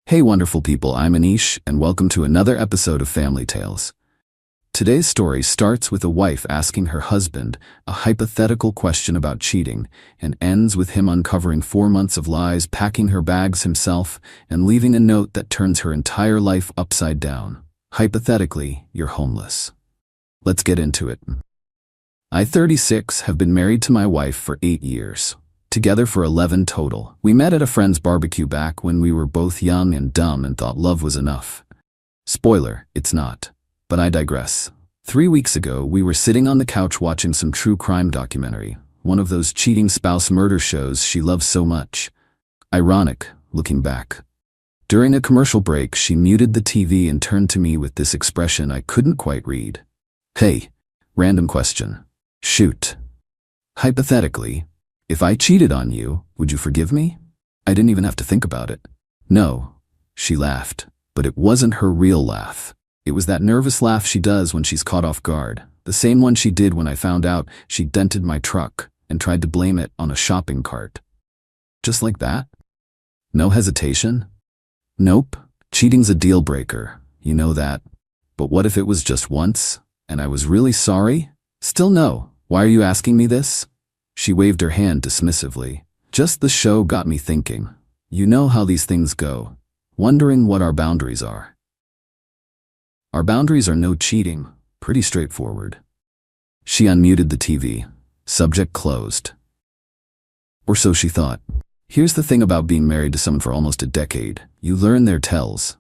Hey wonderful people, I'm Anish and welcome to another episode of Family Tales. Today's story starts with a wife asking her husband a hypothetical question about cheating and ends with him uncovering 4 months of lies, packing her bags himself, and leaving a note that turns her entire life upside down. Hypothetically, you're homeless. Let's get into it. I, 36, have been married to my wife for 8 years. Together for 11 total. We met at a friend's barbecue back when we were both young and dumb and thought love was enough. Spoiler, it's not. But I digress. 3 weeks ago, we were sitting on the couch watching some true crime documentary, one of those cheating spouse murder shows she loves so much. Ironic, looking back. During a commercial break, she muted the TV and turned to me with this expression I couldn't quite read. Hey, random question. Shoot. Hypothetically, if I cheated on you, would you forgive me? I didn't even have to think about it. No. She laughed, but it wasn't her real laugh. It was that nervous laugh she does when she's caught off guard, the same one she did when I found out she dented my truck and tried to blame it on a shopping cart. Just like that? No hesitation? Nope. Cheating's a deal breaker, you know that. But what if it was just once, and I was really sorry? Still no. Why are you asking me this? She waved her hand dismissively. Just the show got me thinking. You know how these things go. Wondering what our boundaries are. Our boundaries are no cheating. Pretty straightforward. She unmuted the TV. Subject closed. Or so she thought. Here's the thing about being married to someone for almost a decade. You learn their tells.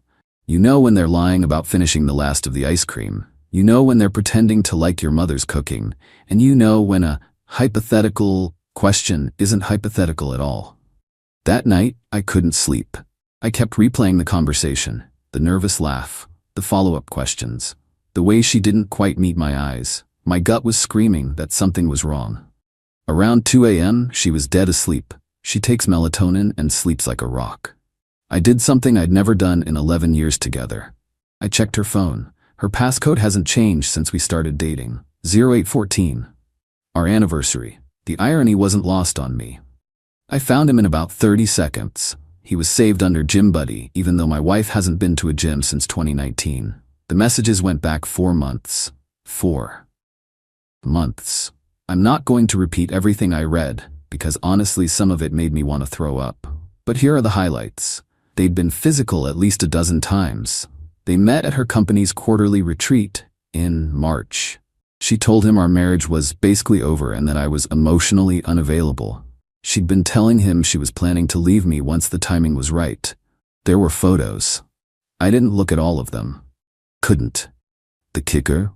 You know when they're lying about finishing the last of the ice cream. You know when they're pretending to like your mother's cooking. And you know when a hypothetical question isn't hypothetical at all. That night, I couldn't sleep. I kept replaying the conversation, the nervous laugh, the follow-up questions, the way she didn't quite meet my eyes. My gut was screaming that something was wrong. Around 2 a.m., she was dead asleep. She takes melatonin and sleeps like a rock. I did something I'd never done in 11 years together. I checked her phone. Her passcode hasn't changed since we started dating. 0814. Our anniversary. The irony wasn't lost on me. I found him in about 30 seconds. He was saved under Gym Buddy, even though my wife hasn't been to a gym since 2019. The messages went back 4 months. 4 months. I'm not going to repeat everything I read, because honestly some of it made me want to throw up. But here are the highlights. They'd been physical at least a dozen times. They met at her company's quarterly retreat in March. She told him our marriage was basically over and that I was emotionally unavailable. She'd been telling him she was planning to leave me once the timing was right. There were photos. I didn't look at all of them. Couldn't. The kicker?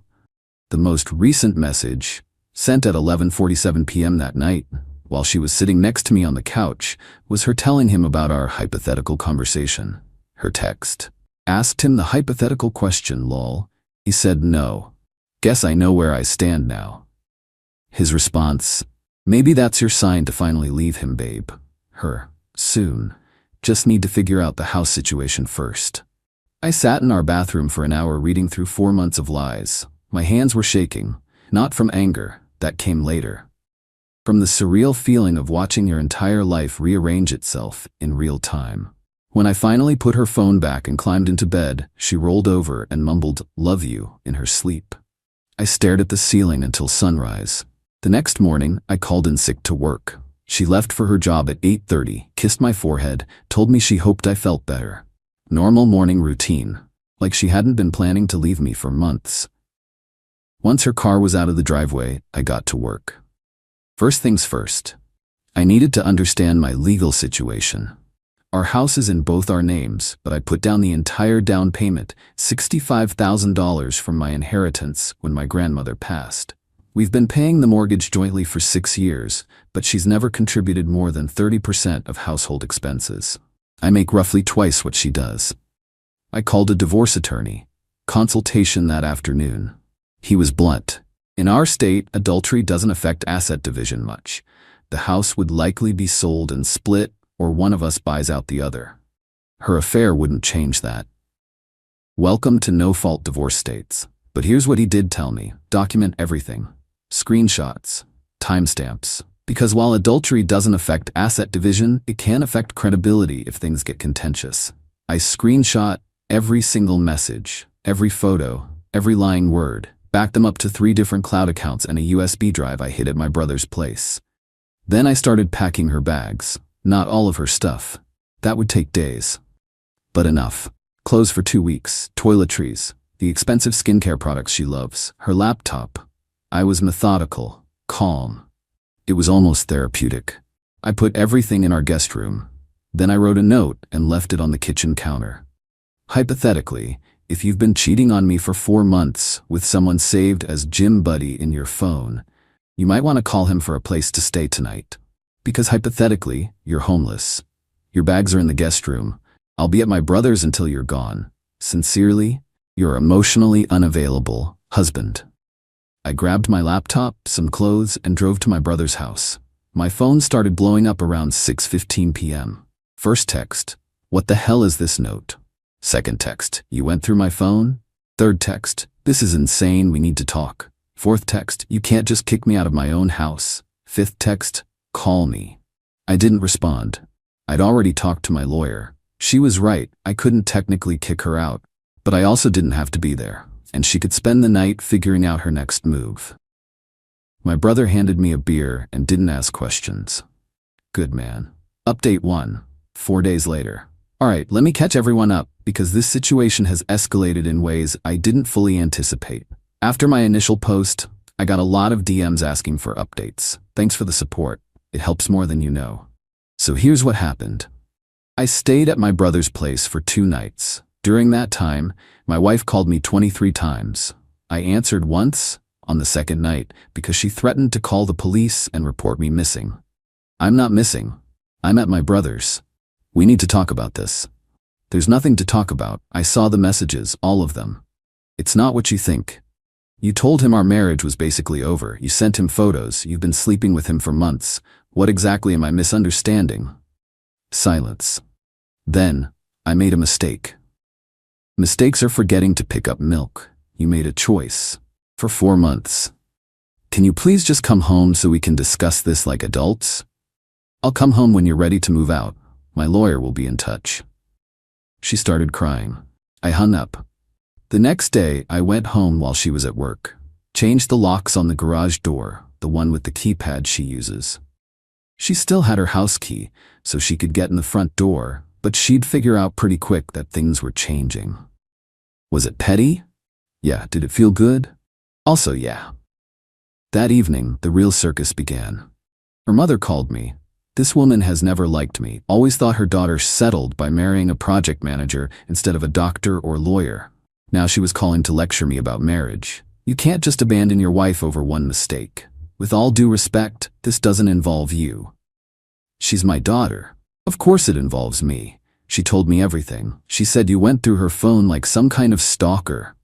The most recent message, sent at 11:47 p.m. that night, while she was sitting next to me on the couch, was her telling him about our hypothetical conversation. Her text. Asked him the hypothetical question, lol. He said no. Guess I know where I stand now. His response, maybe that's your sign to finally leave him, babe. Her, soon. Just need to figure out the house situation first. I sat in our bathroom for an hour reading through 4 months of lies. My hands were shaking, not from anger, that came later. From the surreal feeling of watching your entire life rearrange itself in real time. When I finally put her phone back and climbed into bed, she rolled over and mumbled, "Love you," in her sleep. I stared at the ceiling until sunrise. The next morning, I called in sick to work. She left for her job at 8:30, kissed my forehead, told me she hoped I felt better. Normal morning routine, like she hadn't been planning to leave me for months. Once her car was out of the driveway, I got to work. First things first. I needed to understand my legal situation. Our house is in both our names, but I put down the entire down payment, $65,000 from my inheritance when my grandmother passed. We've been paying the mortgage jointly for 6 years, but she's never contributed more than 30% of household expenses. I make roughly twice what she does. I called a divorce attorney. Consultation that afternoon. He was blunt. In our state, adultery doesn't affect asset division much. The house would likely be sold and split, or one of us buys out the other. Her affair wouldn't change that. Welcome to no-fault divorce states. But here's what he did tell me. Document everything. Screenshots. Timestamps. Because while adultery doesn't affect asset division, it can affect credibility if things get contentious. I screenshot every single message, every photo, every lying word, backed them up to 3 different cloud accounts and a USB drive I hid at my brother's place. Then I started packing her bags. Not all of her stuff. That would take days. But enough. Clothes for 2 weeks, toiletries, the expensive skincare products she loves, her laptop. I was methodical, calm. It was almost therapeutic. I put everything in our guest room. Then I wrote a note and left it on the kitchen counter. Hypothetically, if you've been cheating on me for 4 months with someone saved as Gym Buddy in your phone, you might want to call him for a place to stay tonight. Because hypothetically, you're homeless. Your bags are in the guest room. I'll be at my brother's until you're gone. Sincerely, your emotionally unavailable husband. I grabbed my laptop, some clothes, and drove to my brother's house. My phone started blowing up around 6:15 p.m. First text, "What the hell is this note?" Second text, "You went through my phone?" Third text, "This is insane, we need to talk." Fourth text, "You can't just kick me out of my own house." Fifth text, "Call me." I didn't respond. I'd already talked to my lawyer. She was right, I couldn't technically kick her out, but I also didn't have to be there, and she could spend the night figuring out her next move. My brother handed me a beer and didn't ask questions. Good man. Update 1. 4 days later. Alright, let me catch everyone up, because this situation has escalated in ways I didn't fully anticipate. After my initial post, I got a lot of DMs asking for updates. Thanks for the support. It helps more than you know. So here's what happened. I stayed at my brother's place for 2 nights. During that time, my wife called me 23 times. I answered once, on the second night, because she threatened to call the police and report me missing. I'm not missing. I'm at my brother's. We need to talk about this. There's nothing to talk about. I saw the messages, all of them. It's not what you think. You told him our marriage was basically over. You sent him photos. You've been sleeping with him for months. What exactly am I misunderstanding? Silence. Then, I made a mistake. Mistakes are forgetting to pick up milk. You made a choice. For 4 months. Can you please just come home so we can discuss this like adults? I'll come home when you're ready to move out. My lawyer will be in touch. She started crying. I hung up. The next day, I went home while she was at work. Changed the locks on the garage door, the one with the keypad she uses. She still had her house key, so she could get in the front door, but she'd figure out pretty quick that things were changing. Was it petty? Yeah. Did it feel good? Also, yeah. That evening, the real circus began. Her mother called me. This woman has never liked me, always thought her daughter settled by marrying a project manager instead of a doctor or lawyer. Now she was calling to lecture me about marriage. You can't just abandon your wife over one mistake. With all due respect, this doesn't involve you. She's my daughter. Of course it involves me. She told me everything. She said you went through her phone like some kind of stalker.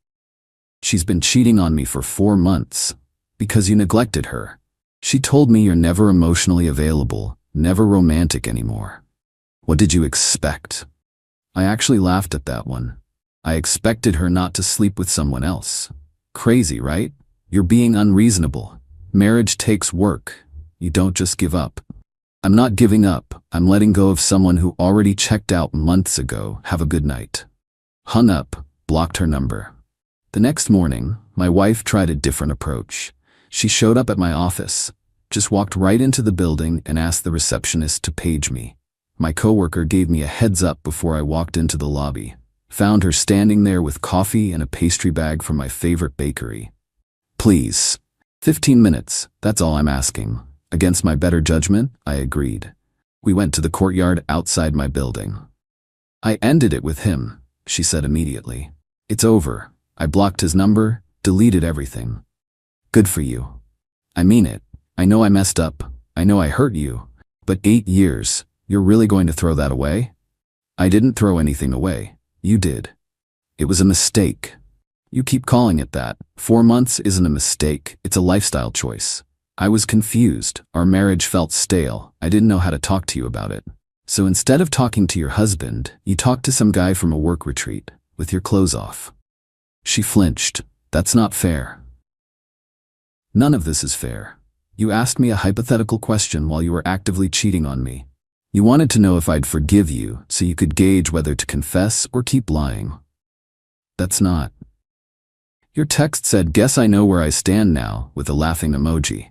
She's been cheating on me for 4 months. Because you neglected her. She told me you're never emotionally available, never romantic anymore. What did you expect? I actually laughed at that one. I expected her not to sleep with someone else. Crazy, right? You're being unreasonable. Marriage takes work. You don't just give up. I'm not giving up. I'm letting go of someone who already checked out months ago. Have a good night. Hung up, blocked her number. The next morning, my wife tried a different approach. She showed up at my office, just walked right into the building and asked the receptionist to page me. My coworker gave me a heads up before I walked into the lobby. Found her standing there with coffee and a pastry bag from my favorite bakery. Please. 15 minutes, that's all I'm asking. Against my better judgment, I agreed. We went to the courtyard outside my building. I ended it with him, she said immediately. It's over. I blocked his number, deleted everything. Good for you. I mean it. I know I messed up. I know I hurt you. But 8 years, you're really going to throw that away? I didn't throw anything away. You did. It was a mistake. You keep calling it that. 4 months isn't a mistake. It's a lifestyle choice. I was confused. Our marriage felt stale. I didn't know how to talk to you about it. So instead of talking to your husband, you talked to some guy from a work retreat, with your clothes off. She flinched. That's not fair. None of this is fair. You asked me a hypothetical question while you were actively cheating on me. You wanted to know if I'd forgive you so you could gauge whether to confess or keep lying. That's not. Your text said, "Guess I know where I stand now," with a laughing emoji.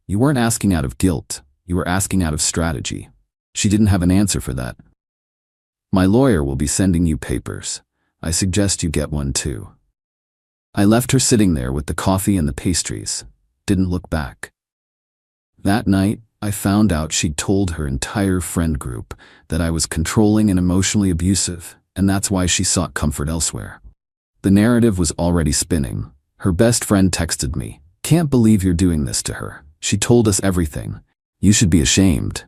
You weren't asking out of guilt. You were asking out of strategy. She didn't have an answer for that. My lawyer will be sending you papers. I suggest you get one too. I left her sitting there with the coffee and the pastries. Didn't look back. That night, I found out she'd told her entire friend group that I was controlling and emotionally abusive, and that's why she sought comfort elsewhere. The narrative was already spinning. Her best friend texted me, "Can't believe you're doing this to her. She told us everything. You should be ashamed."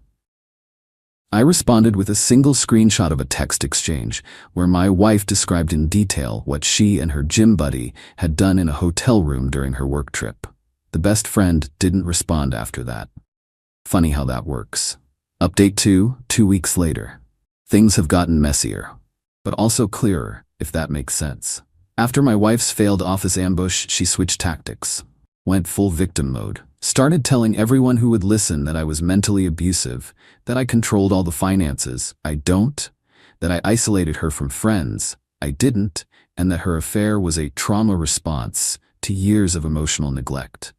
I responded with a single screenshot of a text exchange where my wife described in detail what she and her gym buddy had done in a hotel room during her work trip. The best friend didn't respond after that. Funny how that works. Update 2 weeks later. Things have gotten messier, but also clearer, if that makes sense. After my wife's failed office ambush, she switched tactics. Went full victim mode. Started telling everyone who would listen that I was mentally abusive, that I controlled all the finances, I don't, that I isolated her from friends, I didn't, and that her affair was a trauma response to years of emotional neglect.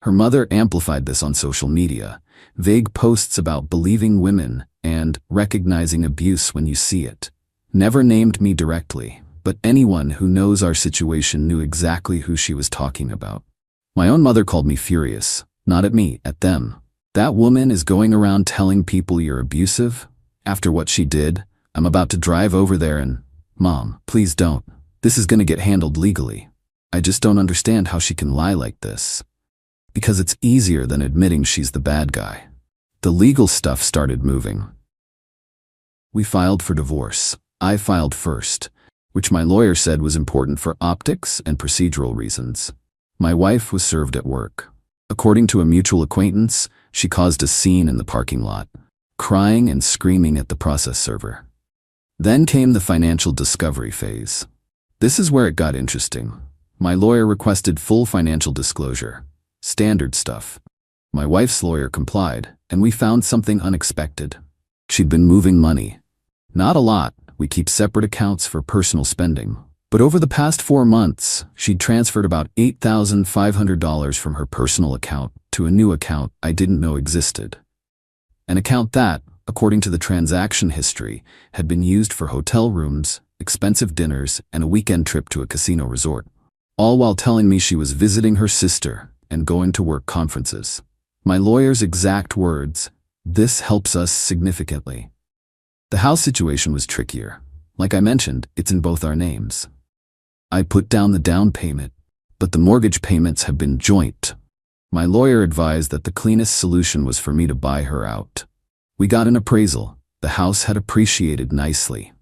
Her mother amplified this on social media, vague posts about believing women and recognizing abuse when you see it. Never named me directly, but anyone who knows our situation knew exactly who she was talking about. My own mother called me furious, not at me, at them. That woman is going around telling people you're abusive? After what she did, I'm about to drive over there and, "Mom, please don't. This is gonna get handled legally. I just don't understand how she can lie like this." Because it's easier than admitting she's the bad guy. The legal stuff started moving. We filed for divorce. I filed first, which my lawyer said was important for optics and procedural reasons. My wife was served at work. According to a mutual acquaintance, she caused a scene in the parking lot, crying and screaming at the process server. Then came the financial discovery phase. This is where it got interesting. My lawyer requested full financial disclosure. Standard stuff. My wife's lawyer complied, and we found something unexpected. She'd been moving money. Not a lot. We keep separate accounts for personal spending. But over the past 4 months, she'd transferred about $8,500 from her personal account to a new account I didn't know existed. An account that, according to the transaction history, had been used for hotel rooms, expensive dinners, and a weekend trip to a casino resort. All while telling me she was visiting her sister and going to work conferences. My lawyer's exact words, "This helps us significantly." The house situation was trickier. Like I mentioned, it's in both our names. I put down the down payment, but the mortgage payments have been joint. My lawyer advised that the cleanest solution was for me to buy her out. We got an appraisal. The house had appreciated nicely.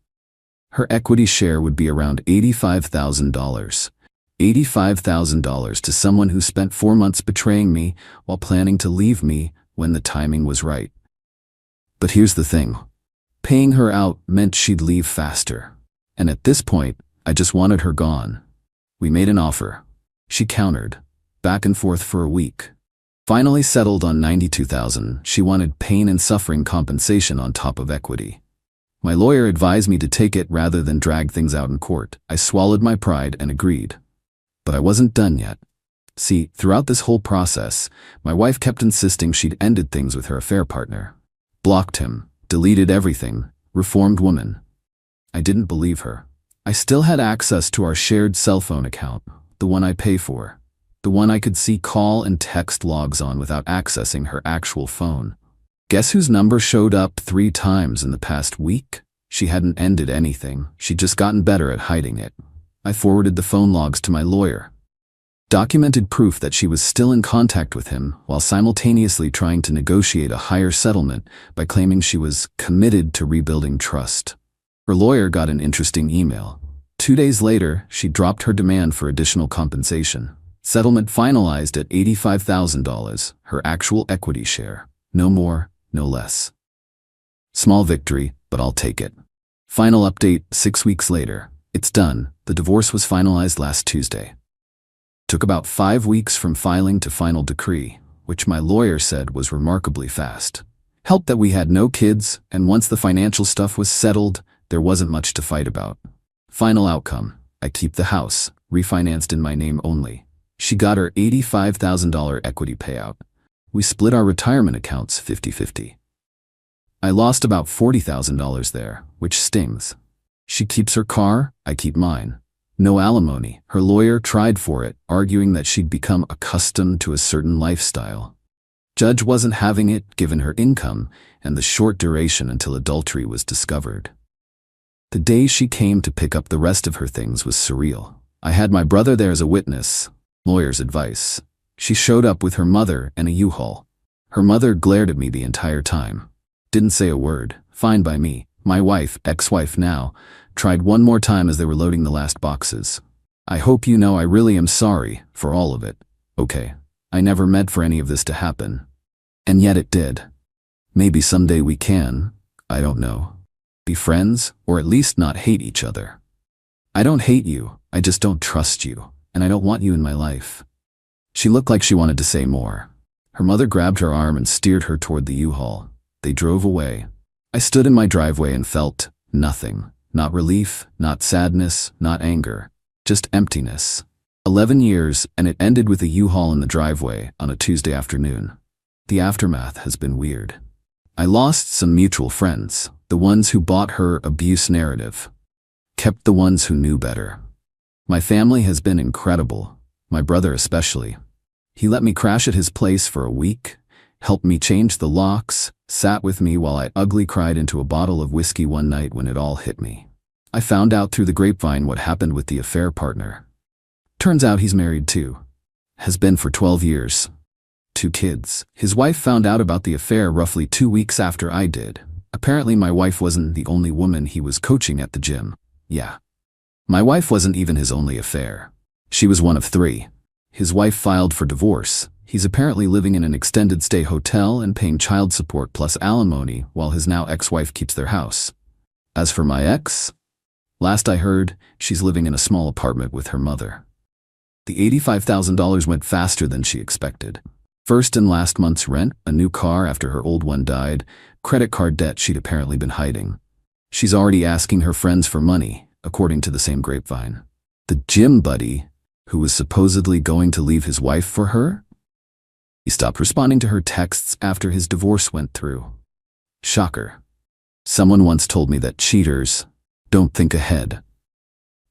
Her equity share would be around $85,000. $85,000 to someone who spent 4 months betraying me while planning to leave me when the timing was right. But here's the thing. Paying her out meant she'd leave faster. And at this point, I just wanted her gone. We made an offer. She countered. Back and forth for a week. Finally settled on $92,000. She wanted pain and suffering compensation on top of equity. My lawyer advised me to take it rather than drag things out in court. I swallowed my pride and agreed. But I wasn't done yet. See, throughout this whole process, my wife kept insisting she'd ended things with her affair partner. Blocked him, deleted everything, reformed woman. I didn't believe her. I still had access to our shared cell phone account, the one I pay for, the one I could see call and text logs on without accessing her actual phone. Guess whose number showed up 3 times in the past week? She hadn't ended anything. She'd just gotten better at hiding it. I forwarded the phone logs to my lawyer. Documented proof that she was still in contact with him while simultaneously trying to negotiate a higher settlement by claiming she was committed to rebuilding trust. Her lawyer got an interesting email. 2 days later, she dropped her demand for additional compensation. Settlement finalized at $85,000, her actual equity share. No more, no less. Small victory, but I'll take it. Final update 6 weeks later. It's done. The divorce was finalized last Tuesday. Took about 5 weeks from filing to final decree, which my lawyer said was remarkably fast. Helped that we had no kids, and once the financial stuff was settled, there wasn't much to fight about. Final outcome, I keep the house, refinanced in my name only. She got her $85,000 equity payout. We split our retirement accounts 50-50. I lost about $40,000 there, which stings. She keeps her car, I keep mine. No alimony. Her lawyer tried for it, arguing that she'd become accustomed to a certain lifestyle. Judge wasn't having it, given her income and the short duration until adultery was discovered. The day she came to pick up the rest of her things was surreal. I had my brother there as a witness, lawyer's advice. She showed up with her mother and a U-Haul. Her mother glared at me the entire time. Didn't say a word. Fine by me. My wife, ex-wife now, tried one more time as they were loading the last boxes. I hope you know I really am sorry for all of it. Okay. I never meant for any of this to happen. And yet it did. Maybe someday we can, I don't know, be friends, or at least not hate each other. I don't hate you, I just don't trust you, and I don't want you in my life. She looked like she wanted to say more. Her mother grabbed her arm and steered her toward the U-Haul. They drove away. I stood in my driveway and felt nothing. Not relief, not sadness, not anger, just emptiness. 11 years, and it ended with a U-Haul in the driveway on a Tuesday afternoon. The aftermath has been weird. I lost some mutual friends, the ones who bought her abuse narrative. Kept the ones who knew better. My family has been incredible, my brother especially. He let me crash at his place for a week, helped me change the locks, sat with me while I ugly cried into a bottle of whiskey one night when it all hit me. I found out through the grapevine what happened with the affair partner. Turns out he's married too. Has been for 12 years. 2 kids. His wife found out about the affair roughly 2 weeks after I did. Apparently my wife wasn't the only woman he was coaching at the gym. Yeah. My wife wasn't even his only affair. She was one of 3. His wife filed for divorce. He's apparently living in an extended stay hotel and paying child support plus alimony while his now ex-wife keeps their house. As for my ex, last I heard, she's living in a small apartment with her mother. The $85,000 went faster than she expected. First and last month's rent, a new car after her old one died, credit card debt she'd apparently been hiding. She's already asking her friends for money, according to the same grapevine. The gym buddy, who was supposedly going to leave his wife for her? He stopped responding to her texts after his divorce went through. Shocker. Someone once told me that cheaters don't think ahead.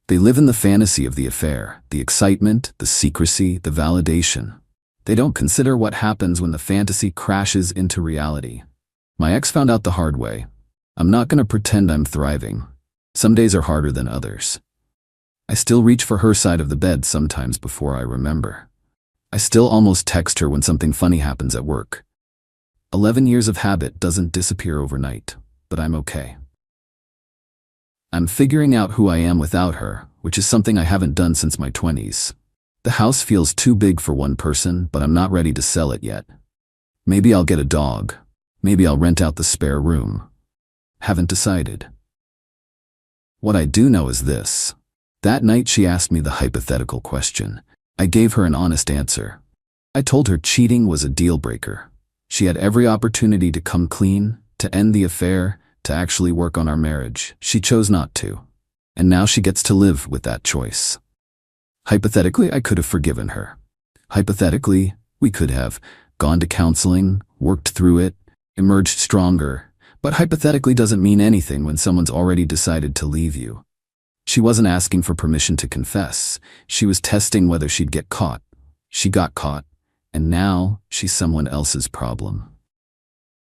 They live in the fantasy of the affair, the excitement, the secrecy, the validation. They don't consider what happens when the fantasy crashes into reality. My ex found out the hard way. I'm not going to pretend I'm thriving. Some days are harder than others. I still reach for her side of the bed sometimes before I remember. I still almost text her when something funny happens at work. 11 years of habit doesn't disappear overnight, but I'm okay. I'm figuring out who I am without her, which is something I haven't done since my 20s. The house feels too big for one person, but I'm not ready to sell it yet. Maybe I'll get a dog. Maybe I'll rent out the spare room. Haven't decided. What I do know is this. That night she asked me the hypothetical question. I gave her an honest answer. I told her cheating was a deal breaker. She had every opportunity to come clean, to end the affair, to actually work on our marriage. She chose not to. And now she gets to live with that choice. Hypothetically, I could have forgiven her. Hypothetically, we could have gone to counseling, worked through it, emerged stronger. But hypothetically doesn't mean anything when someone's already decided to leave you. She wasn't asking for permission to confess. She was testing whether she'd get caught. She got caught, and now she's someone else's problem.